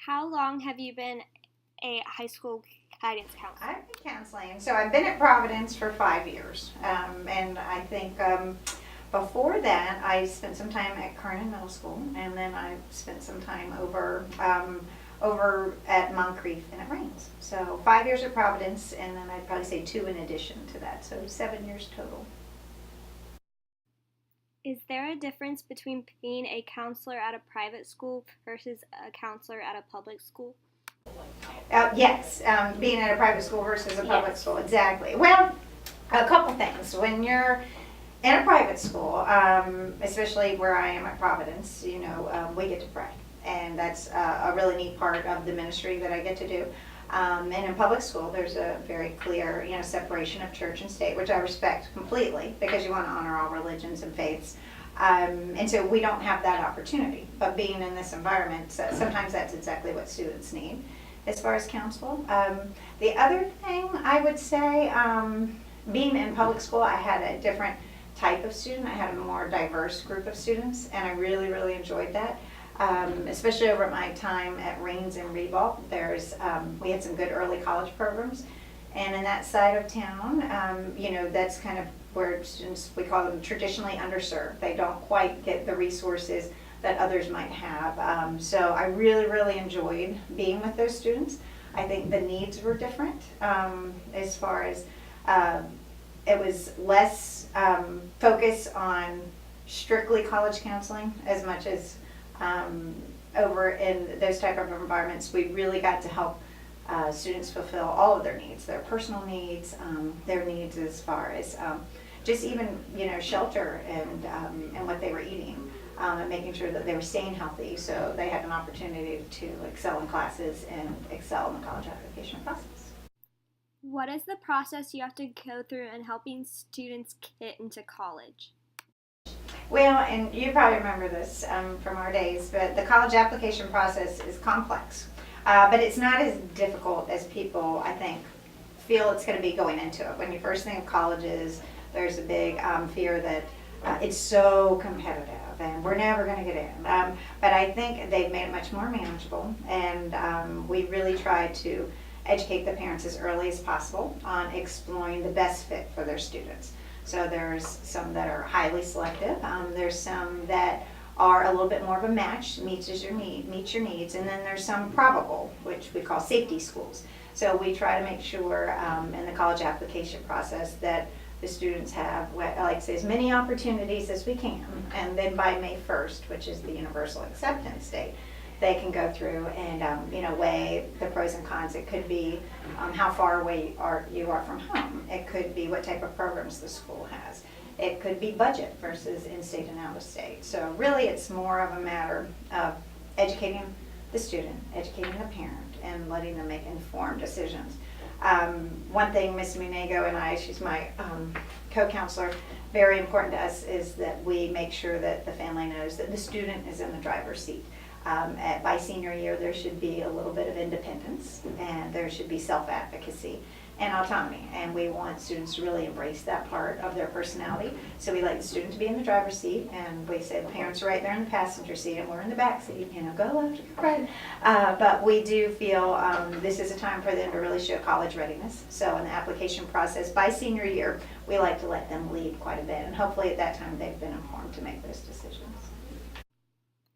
How long have you been a high school guidance counselor? I've been counseling. So I've been at Providence for 5 years. And I think before that, I spent some time at Kernan Middle School, and then I spent some time over at Moncrief and at Rains. So 5 years at Providence, and then I'd probably say two in addition to that. So 7 years total. Is there a difference between being a counselor at a private school versus a counselor at a public school? Yes, being at a private school versus a public Yes. school, exactly. Well, a couple things. When you're in a private school, especially where I am at Providence, we get to pray. And that's a really neat part of the ministry that I get to do. And in public school, there's a very clear, separation of church and state, which I respect completely because you want to honor all religions and faiths. And so we don't have that opportunity. But being in this environment, sometimes that's exactly what students need as far as counsel. The other thing I would say, being in public school, I had a different type of student. I had a more diverse group of students, and I really, really enjoyed that. Especially over my time at Rains and Reval, we had some good early college programs, and in that side of town, that's kind of where students, we call them traditionally underserved. They don't quite get the resources that others might have. So I really, really enjoyed being with those students. I think the needs were different as far as it was less focus on strictly college counseling as much as over in those type of environments. We really got to help students fulfill all of their needs, their personal needs, their needs as far as just even shelter and what they were eating, and making sure that they were staying healthy so they had an opportunity to excel in classes and excel in the college application process. What is the process you have to go through in helping students get into college? Well, and you probably remember this from our days, but the college application process is complex. But it's not as difficult as people, I think, feel it's going to be going into it. When you first think of colleges, there's a big fear that it's so competitive and we're never going to get in. But I think they've made it much more manageable, and we really try to educate the parents as early as possible on exploring the best fit for their students. So there's some that are highly selective. There's some that are a little bit more of a match, meets your needs, and then there's some probable, which we call safety schools. So we try to make sure in the college application process that the students have, what I like to say, as many opportunities as we can, and then by May 1st, which is the universal acceptance date, they can go through and weigh the pros and cons. It could be how far away you are from home. It could be what type of programs the school has. It could be budget versus in-state and out-of-state. So really it's more of a matter of educating the student, educating the parent, and letting them make informed decisions. One thing Miss Munego and I, she's my co-counselor, very important to us is that we make sure that the family knows that the student is in the driver's seat. By senior year, there should be a little bit of independence, and there should be self-advocacy and autonomy, and we want students to really embrace that part of their personality. So we like the student to be in the driver's seat, and we say the parents are right there in the passenger seat and we're in the back seat, go left, go right. But we do feel this is a time for them to really show college readiness. So in the application process, by senior year, we like to let them lead quite a bit, and hopefully at that time they've been informed to make those decisions.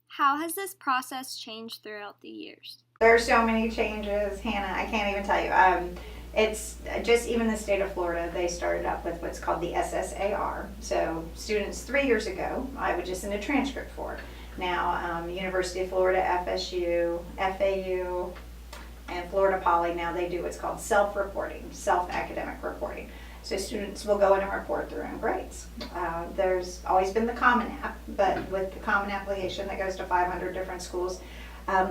How has this process changed throughout the years? There are so many changes, Hannah, I can't even tell you. It's just even the state of Florida, they started up with what's called the SSAR. So students 3 years ago, I would just send a transcript for. Now, University of Florida, FSU, FAU, and Florida Poly, now they do what's called self-reporting, self-academic reporting. So students will go in and report their own grades. There's always been the Common App, but with the Common Application that goes to 500 different schools,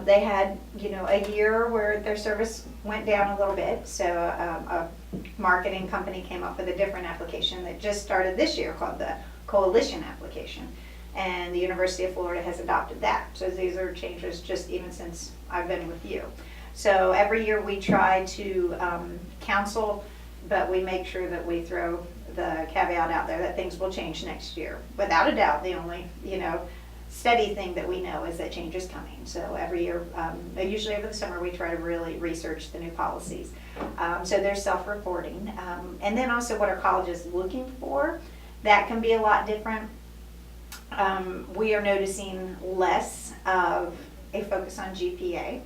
they had, a year where their service went down a little bit. So a marketing company came up with a different application that just started this year called the Coalition Application. And the University of Florida has adopted that. So these are changes just even since I've been with you. So every year we try to counsel, but we make sure that we throw the caveat out there that things will change next year. Without a doubt, the only, steady thing that we know is that change is coming. So every year, usually over the summer, we try to really research the new policies. So there's self-reporting. And then also what our college is looking for, that can be a lot different. We are noticing less of a focus on GPA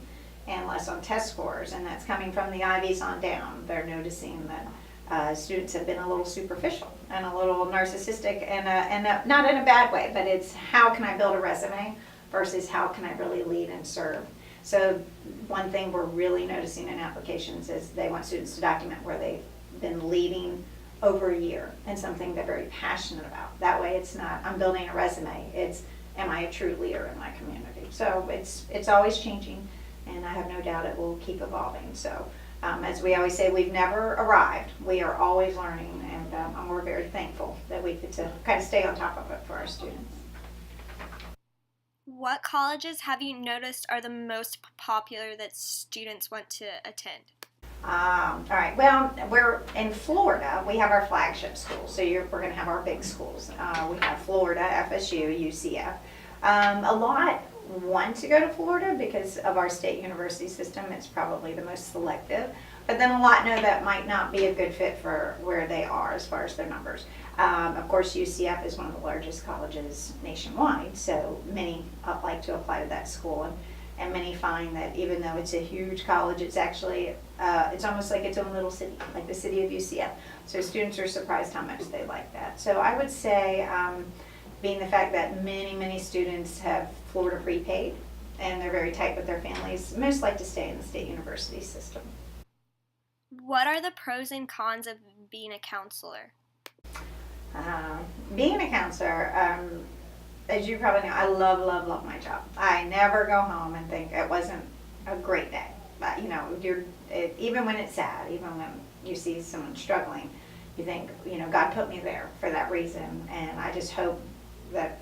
and less on test scores, and that's coming from the Ivies on down. They're noticing that students have been a little superficial and a little narcissistic, and not in a bad way, but it's how can I build a resume versus how can I really lead and serve. So one thing we're really noticing in applications is they want students to document where they've been leading over a year and something they're very passionate about. That way it's not, I'm building a resume, it's, am I a true leader in my community? So it's always changing, and I have no doubt it will keep evolving. So as we always say, we've never arrived. We are always learning, and we're very thankful that we get to kind of stay on top of it for our students. What colleges have you noticed are the most popular that students want to attend? All right, well, we're in Florida. We have our flagship schools, so we're going to have our big schools. We have Florida, FSU, UCF. A lot want to go to Florida because of our state university system. It's probably the most selective, but then a lot know that might not be a good fit for where they are as far as their numbers. Of course, UCF is one of the largest colleges nationwide, so many like to apply to that school, and many find that even though it's a huge college, it's actually, it's almost like its own little city, like the city of UCF. So students are surprised how much they like that. So I would say, being the fact that many students have Florida prepaid and they're very tight with their families, most like to stay in the state university system. What are the pros and cons of being a counselor? Being a counselor, as you probably know, I love my job. I never go home and think it wasn't a great day. But, you know, even when it's sad, even when you see someone struggling, you think, you know, God put me there for that reason, and I just hope that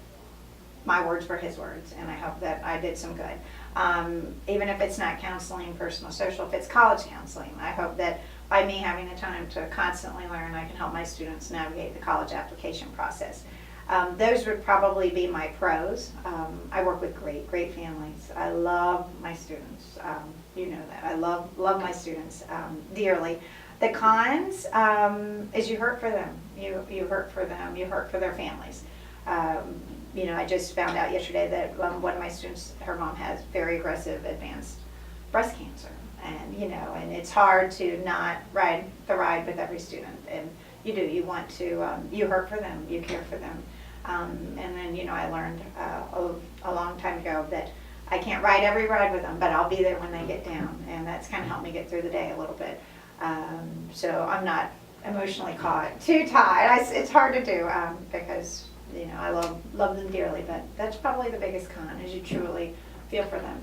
my words were His words, and I hope that I did some good. Even if it's not counseling, personal, social, if it's college counseling, I hope that by me having the time to constantly learn, I can help my students navigate the college application process. Those would probably be my pros. I work with great families. I love my students. You know that. I love my students dearly. The cons is you hurt for them. You hurt for them. You hurt for their families. You know, I just found out yesterday that one of my students, her mom has very aggressive advanced breast cancer. And, you know, and it's hard to not ride the ride with every student. And you do. You want to, you hurt for them. You care for them. And then, you know, I learned a long time ago that I can't ride every ride with them, but I'll be there when they get down. And that's kind of helped me get through the day a little bit. So I'm not emotionally caught too tight. It's hard to do because, you know, I love them dearly, but that's probably the biggest con is you truly feel for them.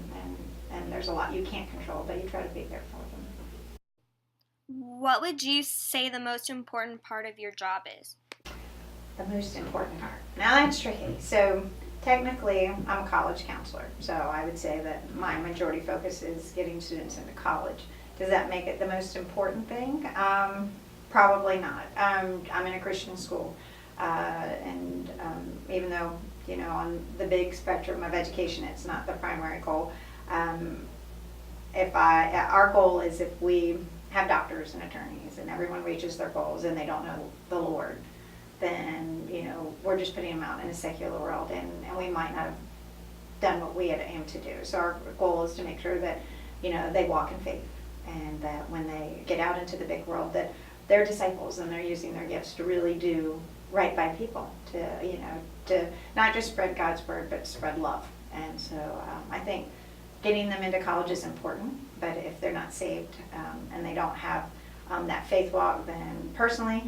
And there's a lot you can't control, but you try to be there for them. What would you say the most important part of your job is? The most important part. Now that's tricky. So technically, I'm a college counselor, so I would say that my majority focus is getting students into college. Does that make it the most important thing? Probably not. I'm in a Christian school, and even though, you know, on the big spectrum of education, it's not the primary goal. Our goal is if we have doctors and attorneys and everyone reaches their goals and they don't know the Lord, then, you know, we're just putting them out in a secular world, and we might not have done what we had aimed to do. So our goal is to make sure that, you know, they walk in faith, and that when they get out into the big world that they're disciples and they're using their gifts to really do right by people, to, you know, to not just spread God's word, but spread love. And so I think getting them into college is important, but if they're not saved and they don't have that faith walk, then personally,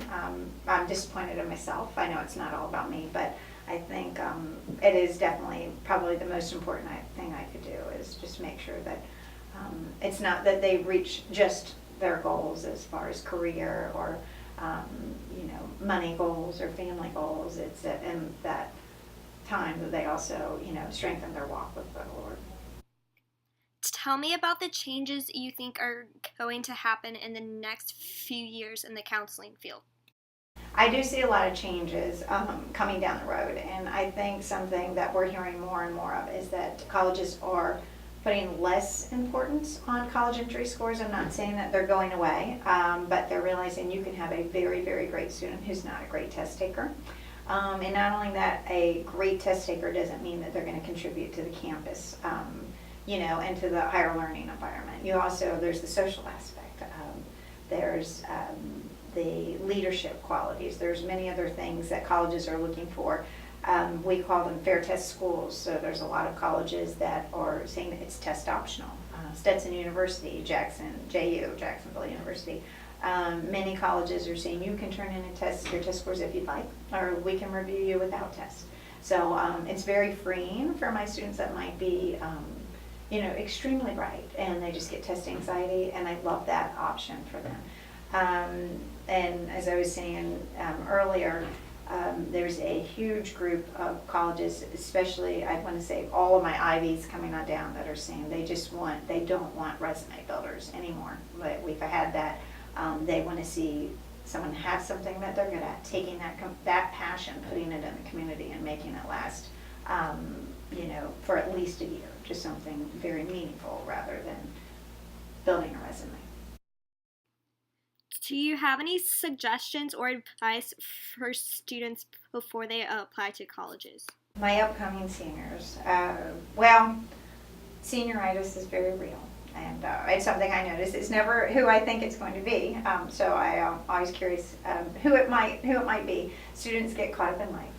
I'm disappointed in myself. I know it's not all about me, but I think it is definitely probably the most important thing I could do is just make sure that it's not that they reach just their goals as far as career or you know, money goals or family goals. It's that in that time that they also, you know, strengthen their walk with the Lord. Tell me about the changes you think are going to happen in the next few years in the counseling field. I do see a lot of changes coming down the road, and I think something that we're hearing more and more of is that colleges are putting less importance on college entry scores. I'm not saying that they're going away, but they're realizing you can have a very, very great student who's not a great test taker. And not only that, a great test taker doesn't mean that they're going to contribute to the campus, and to the higher learning environment. There's the social aspect. There's the leadership qualities. There's many other things that colleges are looking for. We call them fair test schools. So there's a lot of colleges that are saying that it's test optional. Stetson University, Jacksonville University. Many colleges are saying you can turn in your test scores if you'd like, or we can review you without test. So it's very freeing for my students that might be, extremely bright and they just get test anxiety, and I love that option for them. And as I was saying earlier, there's a huge group of colleges, especially I want to say all of my Ivies coming on down, that are saying they don't want resume builders anymore. But we've had that. They want to see someone have something that they're good at, taking that passion, putting it in the community, and making it last, for at least a year, just something very meaningful rather than building a resume. Do you have any suggestions or advice for students before they apply to colleges? My upcoming seniors, senioritis is very real, and it's something I notice. It's never who I think it's going to be, so I'm always curious who it might be. Students get caught up in life.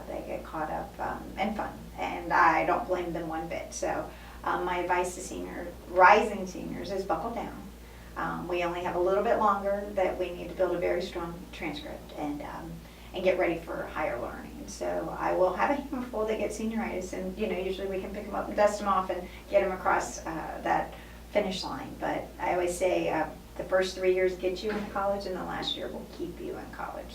They get caught up in fun, and I don't blame them one bit. So my advice to rising seniors is buckle down. We only have a little bit longer that we need to build a very strong transcript and get ready for higher learning. So I will have a handful that get senioritis, and usually we can pick them up and dust them off and get them across that finish line. But I always say the first 3 years get you in college, and the last year will keep you in college.